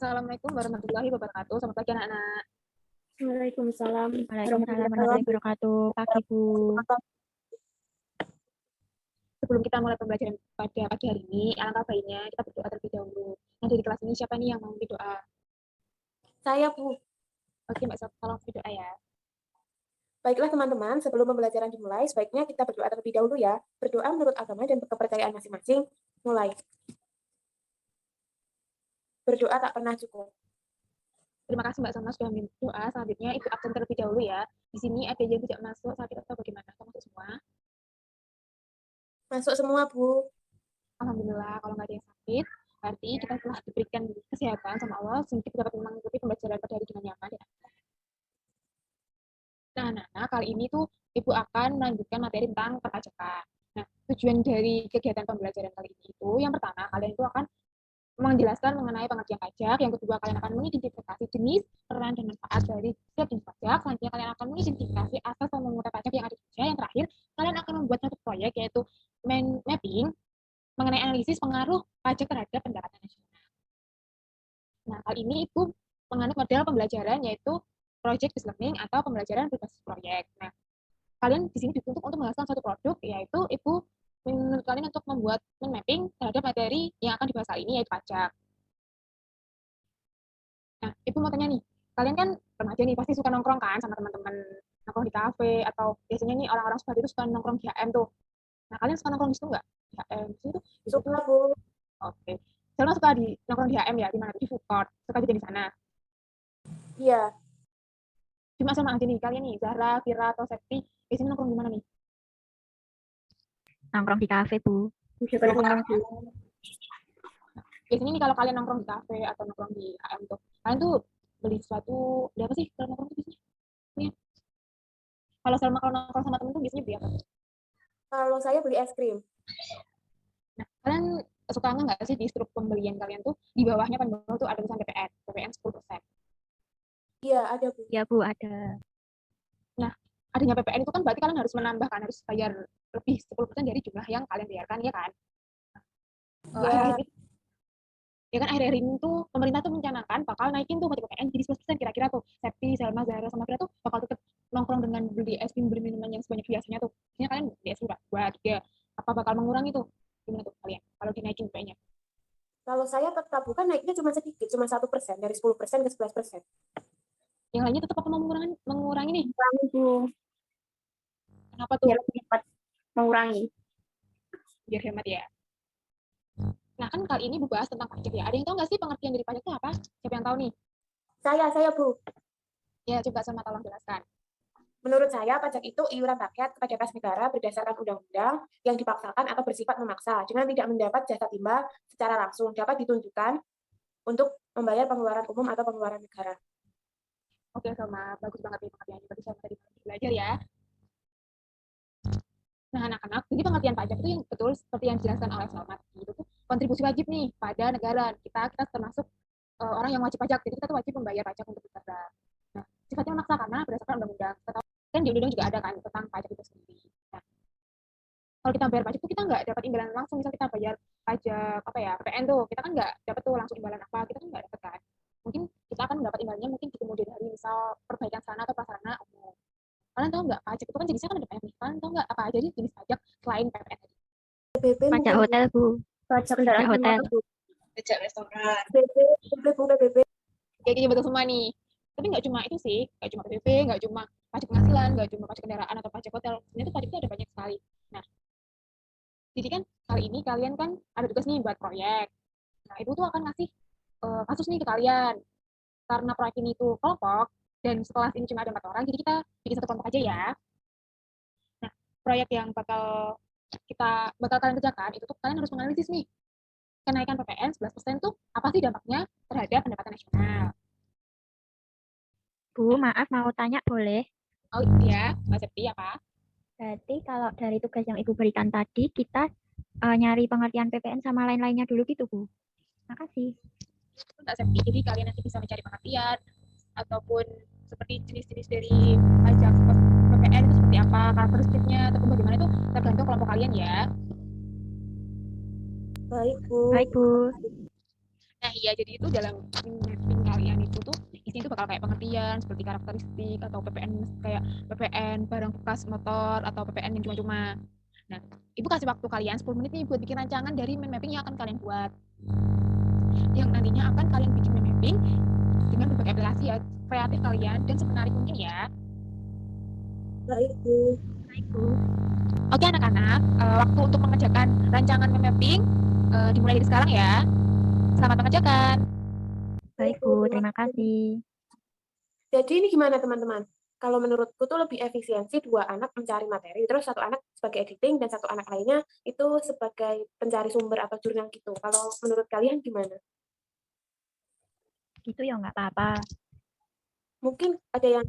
Assalamualaikum warahmatullahi wabarakatuh. Selamat pagi anak-anak. Waalaikumsalam warahmatullahi wabarakatuh. Pagi, Bu. Sebelum kita mulai pembelajaran pada pagi hari ini, alangkah baiknya kita berdoa terlebih dahulu. Yang dari kelas ini siapa nih yang mau berdoa? Saya, Bu. Oke, Mbak Sof, tolong berdoa ya. Baiklah teman-teman, sebelum pembelajaran dimulai, sebaiknya kita berdoa terlebih dahulu ya. Berdoa menurut agama dan kepercayaan masing-masing. Mulai. Berdoa tak pernah cukup. Terima kasih Mbak Sama sudah berdoa. Selanjutnya Ibu absen terlebih dahulu ya. Di sini ada yang tidak masuk sakit atau bagaimana? Masuk semua? Masuk semua, Bu. Alhamdulillah, kalau nggak ada yang sakit, berarti kita telah diberikan kesehatan sama Allah sehingga kita dapat mengikuti pembelajaran pada hari dengan nyaman ya. Nah, kali ini tuh Ibu akan melanjutkan materi tentang perpajakan. Nah, tujuan dari kegiatan pembelajaran kali ini itu, yang pertama, kalian itu akan menjelaskan mengenai pengertian pajak. Yang kedua, kalian akan mengidentifikasi jenis, peran, dan manfaat dari setiap jenis pajak. Selanjutnya, kalian akan mengidentifikasi asas pemungutan pajak yang ada di Indonesia. Yang terakhir, kalian akan membuat satu proyek, yaitu mapping mengenai analisis pengaruh pajak terhadap pendapatan nasional. Nah, kali ini Ibu menganut model pembelajaran, yaitu project-based learning atau pembelajaran berbasis proyek. Nah, kalian di sini dituntut untuk menghasilkan suatu produk, yaitu Ibu menurut kalian untuk membuat mapping terhadap materi yang akan dibahas kali ini, yaitu pajak. Nah, Ibu mau tanya nih, kalian kan remaja nih, pasti suka nongkrong kan sama teman-teman, nongkrong di kafe, atau biasanya nih orang-orang seperti itu suka nongkrong di HM tuh. Nah, kalian suka nongkrong di situ nggak? Di HM, di situ? Suka, Bu. Oke. Selma suka di nongkrong di HM ya, di mana? Di food court. Suka juga di sana. Iya. Cuma sama aja nih, kalian nih, Zahra, Vira, atau Septi, biasanya nongkrong di mana nih? Nongkrong di kafe, Bu. Biasanya nih kalau kalian nongkrong di kafe atau nongkrong di HM tuh, kalian tuh beli sesuatu, beli apa sih kalau nongkrong tuh biasanya? Nih. Kalau Salma kalau nongkrong sama temen tuh biasanya beli apa? Kalau saya beli es krim. Nah, kalian suka nggak sih di struk pembelian kalian tuh di bawahnya paling bawah tuh ada tulisan PPN 10%. Iya, ada, Bu. Ya, Bu, ada. Nah, adanya PPN itu kan berarti kalian harus menambahkan, harus bayar lebih 10% dari jumlah yang kalian bayarkan, ya kan? Ya. Ya kan akhir-akhir ini tuh pemerintah tuh mencanangkan bakal naikin tuh pajak PPN jadi 11% kira-kira tuh. Septi, Selma, Zahra, sama Fira tuh bakal tetap nongkrong dengan beli es krim, beli minuman yang sebanyak biasanya tuh. Biasanya kalian beli es krim dua, tiga, apa bakal mengurangi tuh? Gimana tuh kalian kalau dinaikin PPN-nya? Kalau saya tetap bukan naiknya cuma sedikit, cuma 1%, dari 10% ke 11%. Yang lainnya tetap apa mau mengurangi nih? Mengurangi, Bu. Kenapa tuh? Biar lebih cepat mengurangi. Biar hemat ya. Nah kan kali ini bahas tentang pajak ya. Ada yang tahu nggak sih pengertian dari pajak itu apa? Siapa yang tahu nih? Saya, Bu. Ya coba sama tolong jelaskan. Menurut saya, pajak itu iuran rakyat kepada kas negara berdasarkan undang-undang yang dipaksakan atau bersifat memaksa, dengan tidak mendapat jasa timbal secara langsung, dapat ditunjukkan untuk membayar pengeluaran umum atau pengeluaran negara. Oke, sama bagus banget nih pengertiannya. Berarti sama tadi belajar ya. Nah, anak-anak, jadi pengertian pajak itu yang betul seperti yang dijelaskan oleh Selamat. Itu tuh kontribusi wajib nih pada negara. Kita termasuk orang yang wajib pajak, jadi kita tuh wajib membayar pajak untuk negara. Nah, sifatnya memaksa karena berdasarkan undang-undang. Kan di undang-undang juga ada kan tentang pajak itu sendiri. Nah, kalau kita bayar pajak itu kita nggak dapat imbalan langsung. Misal kita bayar pajak apa ya PPN tuh, kita kan nggak dapat tuh langsung imbalan apa, kita kan nggak dapat kan. Mungkin kita akan mendapat imbalannya mungkin di kemudian hari, misal perbaikan sarana atau prasarana umum. Kalian tahu nggak pajak itu kan jenisnya kan ada banyak nih. Kalian tahu nggak apa aja sih jenis pajak selain PPN tadi? PBB Pajak hotel, Bu. Pajak kendaraan hotel. Pajak restoran. PBB. Kayaknya betul semua nih. Tapi nggak cuma itu sih, nggak cuma PBB, nggak cuma pajak penghasilan, nggak cuma pajak kendaraan atau pajak hotel. Sebenarnya tuh pajak itu ada banyak sekali. Nah, jadi kan kali ini kalian kan ada tugas nih buat proyek. Nah, ibu tuh akan ngasih kasus nih ke kalian. Karena proyek ini tuh kelompok, dan setelah ini cuma ada 4 orang, jadi kita bikin satu kelompok aja ya. Nah, proyek yang bakal kalian kerjakan, itu tuh kalian harus menganalisis nih, kenaikan PPN 11% tuh apa sih dampaknya terhadap pendapatan nasional. Bu, maaf mau tanya boleh? Oh iya, Mbak Septi apa? Berarti kalau dari tugas yang Ibu berikan tadi, kita nyari pengertian PPN sama lain-lainnya dulu gitu, Bu. Makasih. Mbak Septi, jadi kalian nanti bisa mencari pengertian, ataupun seperti jenis-jenis dari pajak PPN itu seperti apa, karakteristiknya, ataupun bagaimana itu tergantung kelompok kalian ya. Baik, Bu. Baik, Bu. Nah ya. Jadi itu dalam mapping kalian itu tuh isinya itu bakal kayak pengertian seperti karakteristik atau PPN kayak PPN barang bekas motor atau PPN yang cuma-cuma. Nah, Ibu kasih waktu kalian 10 menit nih buat bikin rancangan dari mind mapping yang akan kalian buat. Yang nantinya akan kalian bikin mind mapping dengan berbagai aplikasi ya, kreatif kalian dan semenarik mungkin ya. Baik, Bu. Baik, Bu. Oke anak-anak, waktu untuk mengerjakan rancangan mind mapping dimulai dari sekarang ya. Selamat mengerjakan. Baik, Bu. Terima kasih. Jadi ini gimana teman-teman? Kalau menurutku tuh lebih efisiensi 2 anak mencari materi, terus 1 anak sebagai editing dan 1 anak lainnya itu sebagai pencari sumber atau jurnal gitu. Kalau menurut kalian gimana? Gitu ya nggak apa-apa. Mungkin ada yang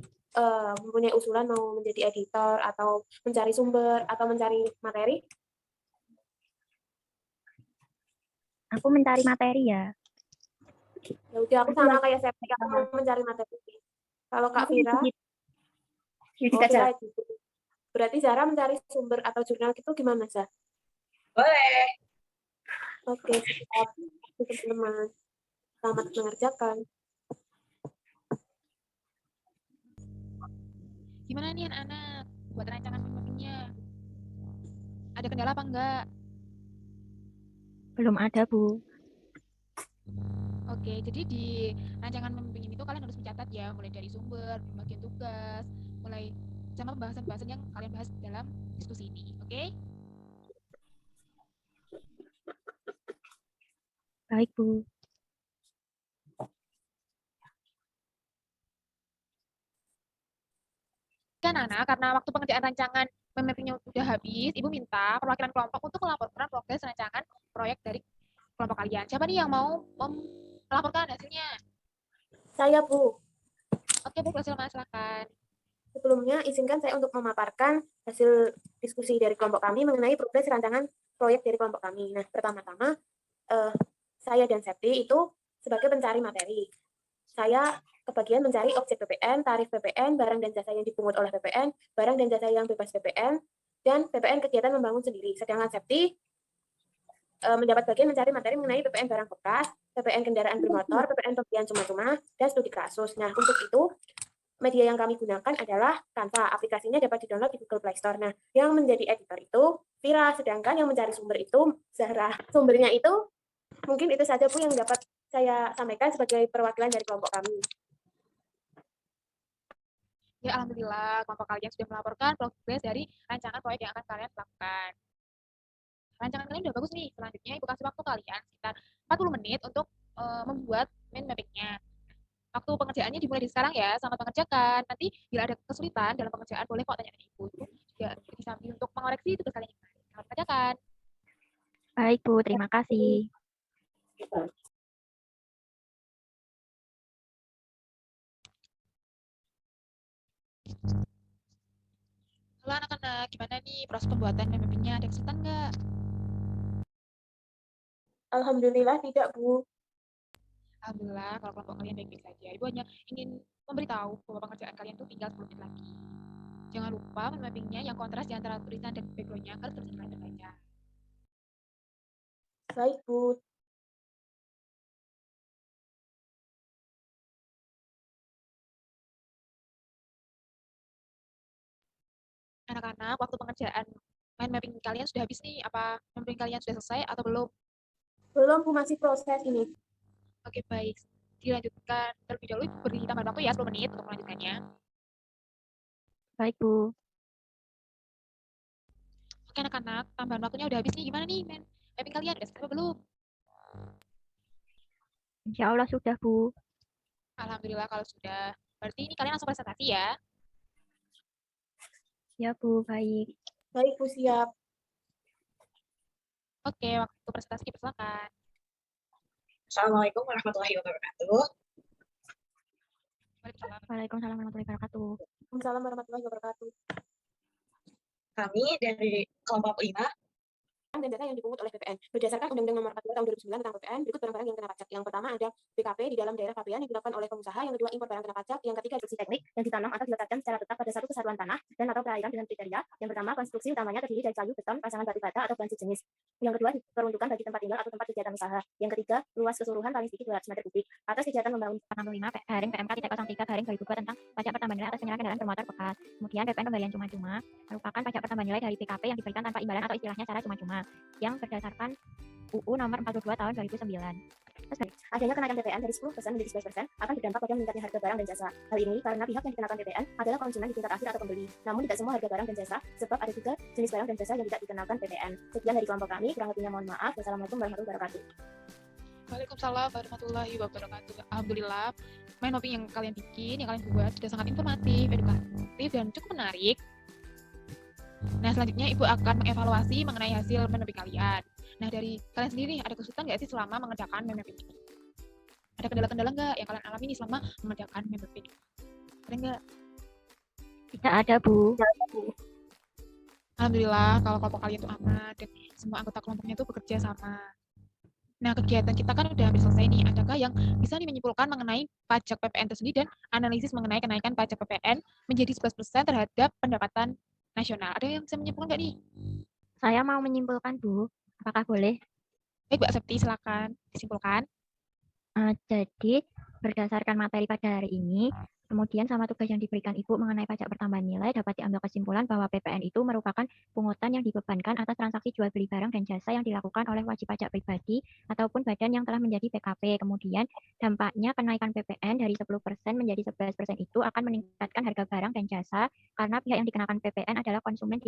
mempunyai usulan mau menjadi editor atau mencari sumber atau mencari materi? Aku mencari materi ya. Ya udah, aku Aku sama lagi kayak Septi, aku mau mencari materi. Kalau Kak aku Vira, lagi oh Vira gitu. Berarti Zara mencari sumber atau jurnal gitu gimana, Zara? Boleh. Oke, siap. Teman-teman. Selamat mengerjakan. Gimana nih anak-anak buat rancangan mind mappingnya? Ada kendala apa enggak? belum ada, Bu. Oke, jadi di rancangan mind mapping ini tuh kalian harus mencatat ya, mulai dari sumber, pembagian tugas, mulai sama pembahasan-pembahasan yang kalian bahas dalam diskusi ini. Oke? Baik, Bu. Kan anak, karena waktu pengerjaan rancangan mind mappingnya udah habis, Ibu minta perwakilan kelompok untuk melaporkan progres rancangan proyek dari kelompok kalian. Siapa nih yang mau melaporkan hasilnya? Saya, Bu. Oke, Bu, silakan. Sebelumnya, izinkan saya untuk memaparkan hasil diskusi dari kelompok kami mengenai progres rancangan proyek dari kelompok kami. Nah, pertama-tama, saya dan Septi itu sebagai pencari materi. Saya kebagian mencari objek PPN, tarif PPN, barang dan jasa yang dipungut oleh PPN, barang dan jasa yang bebas PPN, dan PPN kegiatan membangun sendiri. Sedangkan Septi mendapat bagian mencari materi mengenai PPN barang bekas, PPN kendaraan bermotor, PPN pembelian cuma-cuma, dan studi kasus. Nah, untuk itu, media yang kami gunakan adalah Canva. Aplikasinya dapat di-download di Google Play Store. Nah, yang menjadi editor itu Vira, sedangkan yang mencari sumber itu Zahra. Sumbernya itu mungkin itu saja Bu yang dapat saya sampaikan sebagai perwakilan dari kelompok kami. Ya, alhamdulillah kelompok kalian sudah melaporkan progres dari rancangan proyek yang akan kalian lakukan. Rancangan kalian udah bagus nih. Selanjutnya Ibu kasih waktu kalian sekitar 40 menit untuk membuat mind mapping-nya. Waktu pengerjaannya dimulai dari sekarang ya, selamat mengerjakan. Nanti bila ada kesulitan dalam pengerjaan boleh kok tanya ke Ibu. Itu juga disambi untuk mengoreksi tugas kalian yang lain. Selamat mengerjakan. Baik, Bu. Terima kasih. Halo anak-anak, gimana nih proses pembuatan mind mapping-nya? Ada kesulitan nggak? Alhamdulillah tidak, Bu. Alhamdulillah kalau kelompok kalian baik-baik saja. Ibu hanya ingin memberitahu bahwa pengerjaan kalian tuh tinggal 10 menit lagi. Jangan lupa mind mapping-nya yang kontras di antara tulisan dan background-nya agar terus kalian terbaca. Baik, Bu. Anak-anak, waktu pengerjaan mind mapping kalian sudah habis nih. Apa mind mapping kalian sudah selesai atau belum? Belum, Bu, masih proses ini. Oke, baik. Dilanjutkan terlebih dahulu, beri tambahan waktu ya 10 menit untuk melanjutkannya. Baik, Bu. Oke anak-anak, tambahan waktunya udah habis nih. Gimana nih, mind mapping kalian? Udah selesai apa belum? Insya Allah sudah, Bu. Alhamdulillah kalau sudah. Berarti ini kalian langsung presentasi ya. Ya, Bu. Baik. Baik, Bu, siap. Oke, waktu presentasi dipersilakan. Assalamualaikum warahmatullahi wabarakatuh. Waalaikumsalam. Waalaikumsalam warahmatullahi wabarakatuh. Waalaikumsalam warahmatullahi wabarakatuh. Kami dari kelompok 5 dan jasa yang dipungut oleh PPN. Berdasarkan Undang-Undang Nomor 42 Tahun 2009 tentang PPN, berikut barang-barang yang kena pajak. Yang pertama ada BKP di dalam daerah pabean yang dilakukan oleh pengusaha. Yang kedua, impor barang kena pajak. Yang ketiga, konstruksi teknik yang ditanam atau diletakkan secara tetap pada satu kesatuan tanah dan atau perairan dengan kriteria. Yang pertama, konstruksi utamanya terdiri dari kayu, beton, pasangan batu bata atau bahan sejenis. Yang kedua, diperuntukkan bagi tempat tinggal atau tempat kegiatan usaha. Yang ketiga, luas keseluruhan paling sedikit 200 meter kubik. Atas kegiatan membangun 65/PMK-03/2002 tentang pajak pertambahan nilai atas penyerahan kendaraan bermotor bekas. Kemudian PPN pembelian cuma-cuma merupakan pajak pertambahan nilai dari PKP yang diberikan tanpa imbalan atau istilahnya cara cuma-cuma yang berdasarkan UU Nomor 42 Tahun 2009. Adanya kenaikan PPN dari 10% menjadi 11% akan berdampak pada meningkatnya harga barang dan jasa. Hal ini karena pihak yang dikenakan PPN adalah konsumen di tingkat akhir atau pembeli. Namun tidak semua harga barang dan jasa, sebab ada juga jenis barang dan jasa yang tidak dikenakan PPN. Sekian dari kelompok kami, kurang lebihnya mohon maaf. Wassalamualaikum warahmatullahi wabarakatuh. Waalaikumsalam warahmatullahi wabarakatuh. Alhamdulillah, main mapping yang kalian bikin, yang kalian buat sudah sangat informatif, edukatif, dan cukup menarik. Nah, selanjutnya Ibu akan mengevaluasi mengenai hasil mapping kalian. Nah, dari kalian sendiri, ada kesulitan nggak sih selama mengerjakan mapping ini? Ada kendala-kendala nggak yang kalian alami selama mengerjakan mapping? Ada nggak? Tidak ada, Bu. Alhamdulillah, kalau kelompok kalian itu aman, dan semua anggota kelompoknya itu bekerja sama. Nah, kegiatan kita kan udah hampir selesai nih. Adakah yang bisa menyimpulkan mengenai pajak PPN itu sendiri dan analisis mengenai kenaikan pajak PPN menjadi 11% terhadap pendapatan nasional? Ada yang bisa menyimpulkan nggak nih? Saya mau menyimpulkan, Bu. Apakah boleh? Baik, Mbak Septi, silakan disimpulkan. Jadi, berdasarkan materi pada hari ini, kemudian sama tugas yang diberikan Ibu mengenai pajak pertambahan nilai, dapat diambil kesimpulan bahwa PPN itu merupakan pungutan yang dibebankan atas transaksi jual beli barang dan jasa yang dilakukan oleh wajib pajak pribadi ataupun badan yang telah menjadi PKP. Kemudian, dampaknya kenaikan PPN dari 10% menjadi 11% itu akan meningkatkan harga barang dan jasa karena pihak yang dikenakan PPN adalah konsumen.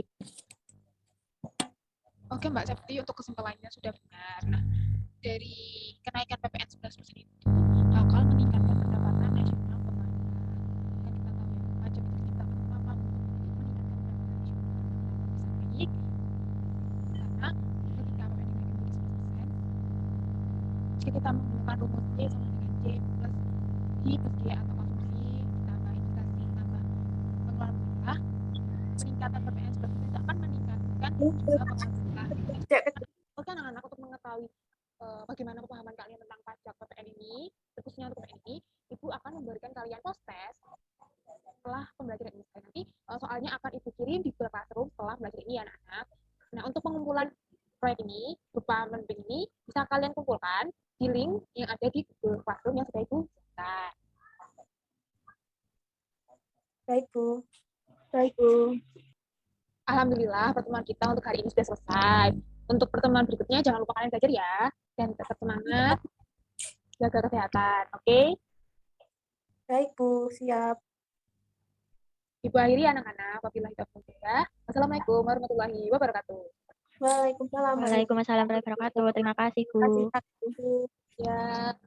Oke, Mbak Septi, untuk kesimpulannya sudah benar. Nah, dari kenaikan PPN 11% itu bakal meningkatkan pendapatan nasional kemana? Kan kita tahu ya, pajak itu diciptakan utama untuk meningkatkan pendapatan nasional. Bisa baik, karena ketika PPN dinaikkan menjadi 11%, jika kita menggunakan rumus Y sama dengan J plus I plus G atau konsumsi, ditambah indikasi, tambah pengeluaran pemerintah, peningkatan PPN 11% itu akan meningkatkan jumlah penghasilan. Oke, anak-anak, untuk mengetahui bagaimana pemahaman kalian tentang pajak PPN ini, khususnya untuk PPN ini, Ibu akan memberikan kalian post test setelah pembelajaran ini. Nanti soalnya akan Ibu kirim di Google Classroom setelah belajar ini, anak-anak. Nah, untuk pengumpulan proyek ini, berupa mapping ini, bisa kalian kumpulkan di link yang ada di Google Classroom yang sudah Ibu siapkan. Baik, Bu. Alhamdulillah, pertemuan kita untuk hari ini sudah selesai. Untuk pertemuan berikutnya, jangan lupa kalian belajar ya. Dan tetap semangat, jaga kesehatan. Oke? Baik, Bu. Siap. Ibu akhiri anak-anak. Wabillahi taufiq hidayah. Wassalamualaikum warahmatullahi wabarakatuh. Waalaikumsalam. Waalaikumsalam warahmatullahi wabarakatuh. Terima kasih, Bu. Terima kasih, Bu. Ya.